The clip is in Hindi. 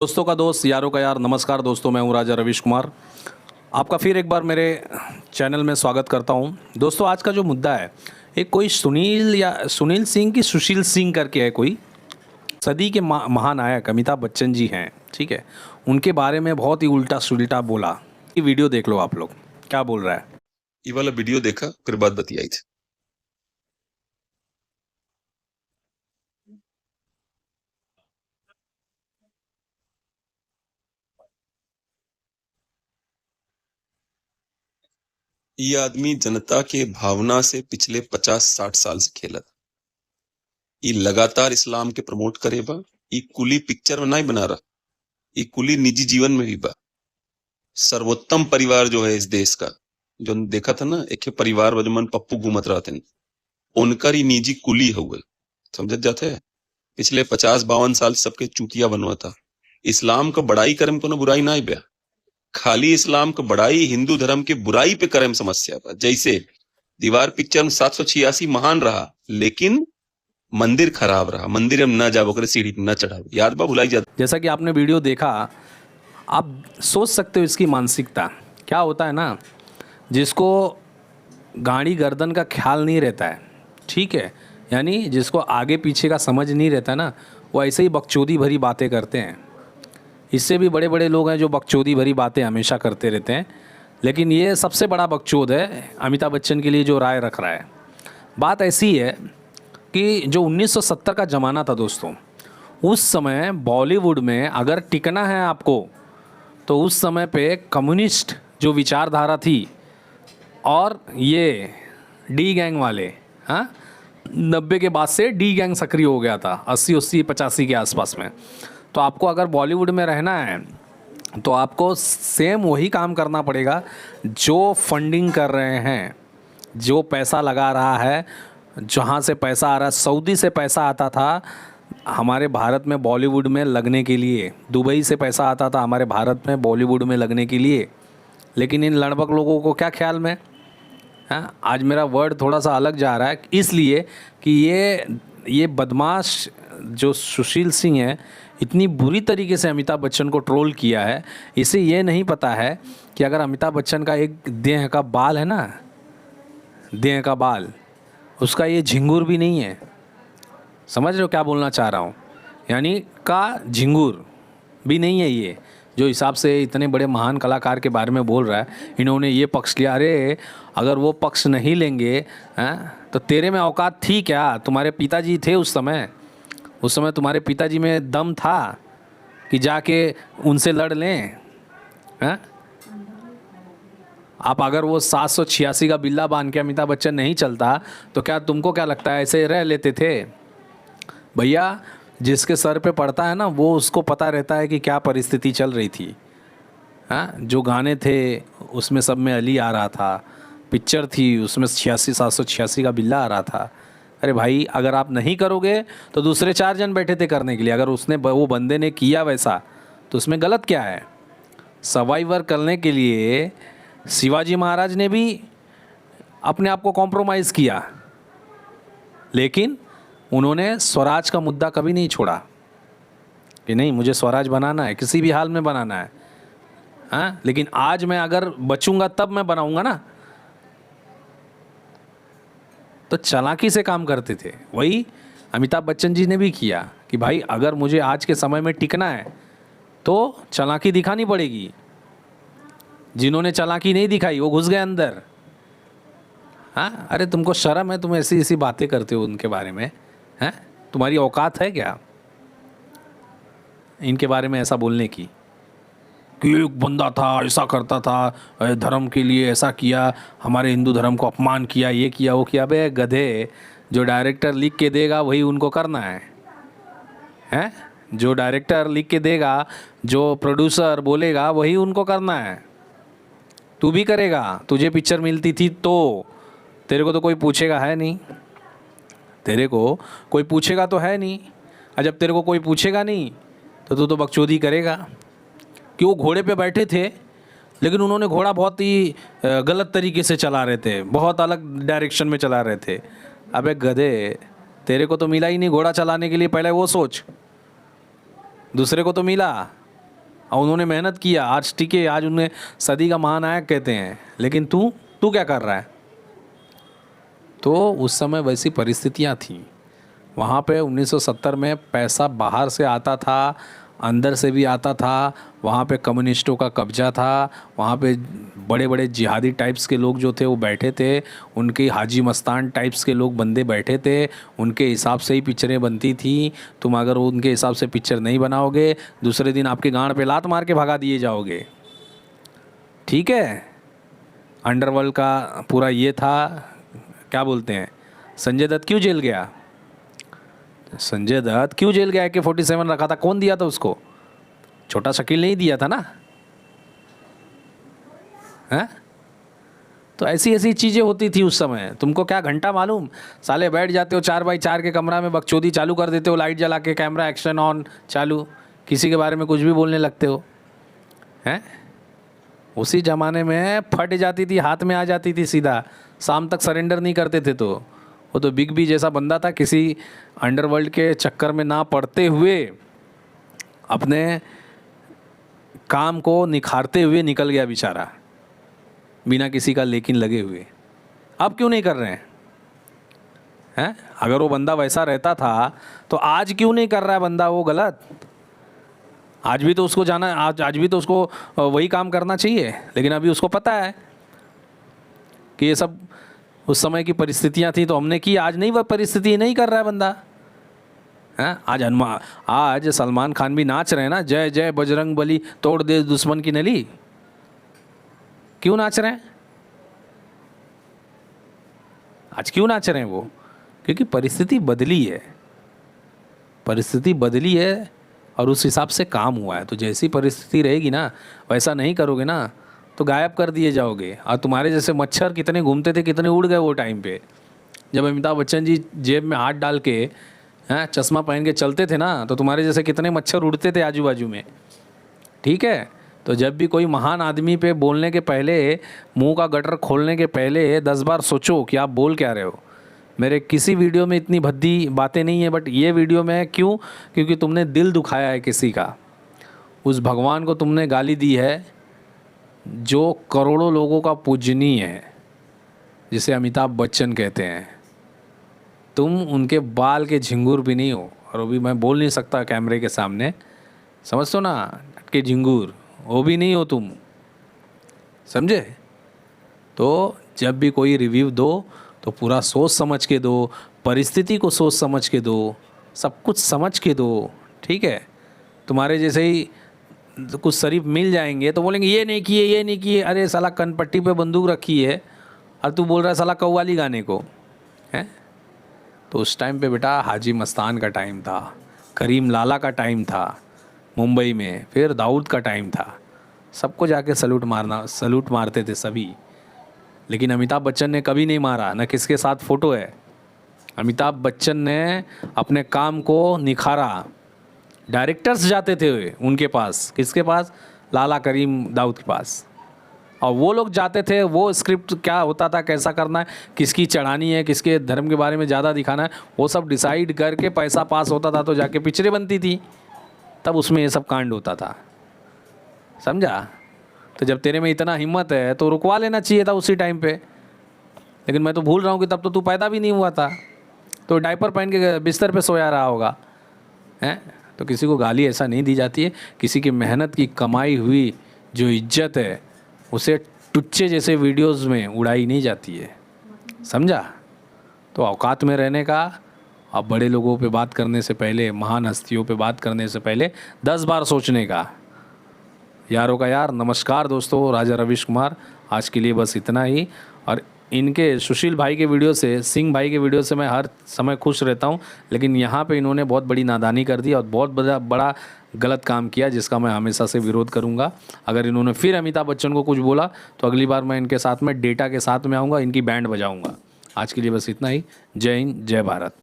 दोस्तों का दोस्त यारों का यार नमस्कार दोस्तों, मैं हूं राजा रविश कुमार। आपका फिर एक बार मेरे चैनल में स्वागत करता हूं। दोस्तों आज का जो मुद्दा है, एक कोई सुनील सिंह की सुशील सिंह करके है, कोई सदी के महानायक अमिताभ बच्चन जी हैं, ठीक है। उनके बारे में बहुत ही उल्टा सुल्टा बोला। ये वीडियो देख लो आप लोग, क्या बोल रहा है। ये वाला वीडियो देखा फिर बात बतियाई थी। ये आदमी जनता के भावना से पिछले 50-60 साल से खेला था। ये लगातार इस्लाम के प्रमोट करे बा। ये कुली पिक्चर में नहीं बना रहा, ये कुली निजी जीवन में भी बा। सर्वोत्तम परिवार जो है इस देश का, जो देखा था ना, एक परिवार वजमन पप्पू घूमत रहा थे, उनका ही निजी कुली हुए। समझ जाते हैं, पिछले 50-52 साल सबके चूतिया बनवा था। इस्लाम का बड़ाई करे में कोनो बुराई ना बया, खाली इस्लाम का बड़ाई हिंदू धर्म के बुराई पे करे में समस्या बा। जैसे दीवार पिक्चर में 786 महान रहा, लेकिन मंदिर खराब रहा। मंदिर में न जाओ, सीढ़ी पे न चढ़ाओ, याद बा, भुलाई जाता। जैसा कि आपने वीडियो देखा, आप सोच सकते हो इसकी मानसिकता क्या होता है ना। जिसको गाड़ी गर्दन का ख्याल नहीं रहता है, ठीक है, यानी जिसको आगे पीछे का समझ नहीं रहता ना, वो ऐसे ही बकचोदी भरी बातें करते हैं। इससे भी बड़े बड़े लोग हैं जो बकचोदी भरी बातें हमेशा करते रहते हैं, लेकिन ये सबसे बड़ा बकचोद है अमिताभ बच्चन के लिए जो राय रख रहा है। बात ऐसी है कि जो 1970 का ज़माना था दोस्तों, उस समय बॉलीवुड में अगर टिकना है आपको, तो उस समय पे कम्युनिस्ट जो विचारधारा थी और ये डी गैंग वाले, हाँ, 90 के बाद से डी गैंग सक्रिय हो गया था, 80 85 के आसपास में। तो आपको अगर बॉलीवुड में रहना है तो आपको सेम वही काम करना पड़ेगा जो फंडिंग कर रहे हैं, जो पैसा लगा रहा है, जहाँ से पैसा आ रहा है। सऊदी से पैसा आता था हमारे भारत में बॉलीवुड में लगने के लिए, दुबई से पैसा आता था हमारे भारत में बॉलीवुड में लगने के लिए, लेकिन इन लड़बक लोगों को क्या ख्याल में, हाँ, आज मेरा वर्ड थोड़ा सा अलग जा रहा है इसलिए कि ये बदमाश जो सुशील सिंह है, इतनी बुरी तरीके से अमिताभ बच्चन को ट्रोल किया है। इसे ये नहीं पता है कि अगर अमिताभ बच्चन का एक देह का बाल है ना, देह का बाल, उसका ये झिंगुर भी नहीं है। समझ रहे हो क्या बोलना चाह रहा हूँ, यानी का झिंगुर भी नहीं है ये, जो हिसाब से इतने बड़े महान कलाकार के बारे में बोल रहा है। इन्होंने ये पक्ष लिया, अरे अगर वो पक्ष नहीं लेंगे, हैं, तो तेरे में औकात थी क्या? तुम्हारे पिताजी थे उस समय तुम्हारे पिताजी में दम था कि जाके उनसे लड़ लें, हैं? आप अगर वो 786 का बिल्ला बांध के अमिताभ बच्चन नहीं चलता तो क्या तुमको क्या लगता है ऐसे रह लेते थे? भैया, जिसके सर पे पड़ता है ना, वो उसको पता रहता है कि क्या परिस्थिति चल रही थी। हाँ, जो गाने थे उसमें सब में अली आ रहा था, पिक्चर थी उसमें 786 का बिल्ला आ रहा था। अरे भाई, अगर आप नहीं करोगे तो दूसरे 4 जन बैठे थे करने के लिए। अगर वो बंदे ने किया वैसा, तो उसमें गलत क्या है? सर्वाइवर करने के लिए शिवाजी महाराज ने भी अपने आप को कॉम्प्रोमाइज़ किया, लेकिन उन्होंने स्वराज का मुद्दा कभी नहीं छोड़ा कि नहीं, मुझे स्वराज बनाना है, किसी भी हाल में बनाना है। हाँ, लेकिन आज मैं अगर बचूंगा तब मैं बनाऊंगा ना। तो चालाकी से काम करते थे। वही अमिताभ बच्चन जी ने भी किया कि भाई अगर मुझे आज के समय में टिकना है तो चालाकी दिखानी पड़ेगी। जिन्होंने चालाकी नहीं दिखाई वो घुस गए अंदर। हाँ, अरे तुमको शर्म है? तुम ऐसी ऐसी बातें करते हो उनके बारे में, हैं? तुम्हारी औकात है क्या इनके बारे में ऐसा बोलने की कि एक बंदा था ऐसा करता था, धर्म के लिए ऐसा किया, हमारे हिंदू धर्म को अपमान किया, ये किया वो किया। बे गधे, जो डायरेक्टर लिख के देगा वही उनको करना है, हैं? जो डायरेक्टर लिख के देगा, जो प्रोड्यूसर बोलेगा वही उनको करना है। तू भी करेगा, तुझे पिक्चर मिलती थी तो तेरे को तो कोई पूछेगा है नहीं, तेरे को कोई पूछेगा तो है नहीं। और जब तेरे को कोई पूछेगा नहीं तो तू तो बकचोदी करेगा। कि वो घोड़े पे बैठे थे, लेकिन उन्होंने घोड़ा बहुत ही गलत तरीके से चला रहे थे, बहुत अलग डायरेक्शन में चला रहे थे। अबे गधे, तेरे को तो मिला ही नहीं घोड़ा चलाने के लिए, पहले वो सोच। दूसरे को तो मिला, और उन्होंने मेहनत किया, आज टिके, आज उन्हें सदी का महानायक कहते हैं। लेकिन तू क्या कर रहा है? तो उस समय वैसी परिस्थितियाँ थीं। वहाँ पे 1970 में पैसा बाहर से आता था, अंदर से भी आता था। वहाँ पे कम्युनिस्टों का कब्जा था। वहाँ पे बड़े बड़े जिहादी टाइप्स के लोग जो थे वो बैठे थे। उनके हाजी मस्तान टाइप्स के लोग बंदे बैठे थे। उनके हिसाब से ही पिक्चरें बनती थी। तुम अगर उनके हिसाब से पिक्चर नहीं बनाओगे, दूसरे दिन आपके गांड पे लात मार के भगा दिए जाओगे। ठीक है, अंडरवर्ल्ड का पूरा ये था। क्या बोलते हैं, संजय दत्त क्यों जेल गया? संजय दत्त क्यों जेल गया? AK-47 रखा था, कौन दिया था उसको? छोटा शकील नहीं दिया था ना? हैं? तो ऐसी ऐसी चीज़ें होती थी उस समय। तुमको क्या घंटा मालूम? साले बैठ जाते हो 4x4 के कमरा में, बकचोदी चालू कर देते हो, लाइट जला के, कैमरा एक्शन ऑन चालू, किसी के बारे में कुछ भी बोलने लगते हो। हैं? उसी ज़माने में फट जाती थी, हाथ में आ जाती थी सीधा, शाम तक सरेंडर नहीं करते थे। तो वो तो बिग बी जैसा बंदा था, किसी अंडरवर्ल्ड के चक्कर में ना पड़ते हुए अपने काम को निखारते हुए निकल गया बेचारा, बिना किसी का लेकिन लगे हुए। अब क्यों नहीं कर रहे हैं? अगर वो बंदा वैसा रहता था तो आज क्यों नहीं कर रहा है बंदा वो गलत? आज भी तो उसको जाना, आज भी तो उसको वही काम करना चाहिए। लेकिन अभी उसको पता है कि ये सब उस समय की परिस्थितियां थी तो हमने की, आज नहीं, वह परिस्थिति नहीं कर रहा है बंदा। हैं? आज सलमान खान भी नाच रहे हैं ना, जय जय बजरंग बली, तोड़ दे दुश्मन की नली। क्यों नाच रहे हैं? आज क्यों नाच रहे हैं वो? क्योंकि परिस्थिति बदली है, परिस्थिति बदली है और उस हिसाब से काम हुआ है। तो जैसी परिस्थिति रहेगी ना, वैसा नहीं करोगे ना तो गायब कर दिए जाओगे। और तुम्हारे जैसे मच्छर कितने घूमते थे, कितने उड़ गए वो टाइम पे, जब अमिताभ बच्चन जी जेब में हाथ डाल के चश्मा पहन के चलते थे ना, तो तुम्हारे जैसे कितने मच्छर उड़ते थे आजू बाजू में। ठीक है, तो जब भी कोई महान आदमी पे बोलने के पहले, मुंह का गटर खोलने के पहले 10 बार सोचो कि आप बोल क्या रहे हो। मेरे किसी वीडियो में इतनी भद्दी बातें नहीं है, बट ये वीडियो में क्यों? क्योंकि तुमने दिल दुखाया है किसी का, उस भगवान को तुमने गाली दी है जो करोड़ों लोगों का पूजनीय है, जिसे अमिताभ बच्चन कहते हैं। तुम उनके बाल के झिंगुर भी नहीं हो, और वो भी मैं बोल नहीं सकता कैमरे के सामने, समझते हो ना, के झिंगुर वो भी नहीं हो तुम, समझे? तो जब भी कोई रिव्यू दो तो पूरा सोच समझ के दो, परिस्थिति को सोच समझ के दो, सब कुछ समझ के दो। ठीक है, तुम्हारे जैसे ही कुछ शरीफ मिल जाएंगे तो बोलेंगे ये नहीं किए, ये नहीं किए। अरे साला कनपट्टी पे बंदूक रखी है और तू बोल रहा है साला कव्वाली गाने को, हैं? तो उस टाइम पे बेटा हाजी मस्तान का टाइम था, करीम लाला का टाइम था मुंबई में, फिर दाऊद का टाइम था। सबको जाके सलूट मारते थे सभी। लेकिन अमिताभ बच्चन ने कभी नहीं मारा, न किसके साथ फ़ोटो है। अमिताभ बच्चन ने अपने काम को निखारा। डायरेक्टर्स जाते थे उनके पास, किसके पास? लाला करीम दाऊद के पास। और वो लोग जाते थे, वो स्क्रिप्ट क्या होता था, कैसा करना है, किसकी चढ़ानी है, किसके धर्म के बारे में ज़्यादा दिखाना है, वो सब डिसाइड करके पैसा पास होता था तो जाके पिक्चरें बनती थी। तब उसमें ये सब कांड होता था, समझा? तो जब तेरे में इतना हिम्मत है तो रुकवा लेना चाहिए था उसी टाइम पे। लेकिन मैं तो भूल रहा हूँ कि तब तो तू पैदा भी नहीं हुआ था, तो डायपर पहन के बिस्तर पे सोया रहा होगा, हैं? तो किसी को गाली ऐसा नहीं दी जाती है। किसी की मेहनत की कमाई हुई जो इज्जत है उसे टुच्चे जैसे वीडियोस में उड़ाई नहीं जाती है, समझा? तो औकात में रहने का, अब बड़े लोगों पे बात करने से पहले, महान हस्तियों पे बात करने से पहले 10 बार सोचने का। यारों का यार, नमस्कार दोस्तों, राजा रविश कुमार। आज के लिए बस इतना ही। और इनके सुशील भाई के वीडियो से, सिंह भाई के वीडियो से मैं हर समय खुश रहता हूं, लेकिन यहाँ पे इन्होंने बहुत बड़ी नादानी कर दी और बहुत बड़ा गलत काम किया, जिसका मैं हमेशा से विरोध करूंगा। अगर इन्होंने फिर अमिताभ बच्चन को कुछ बोला तो अगली बार मैं इनके साथ में डेटा के साथ में आऊँगा, इनकी बैंड बजाऊँगा। आज के लिए बस इतना ही। जय हिंद, जय भारत।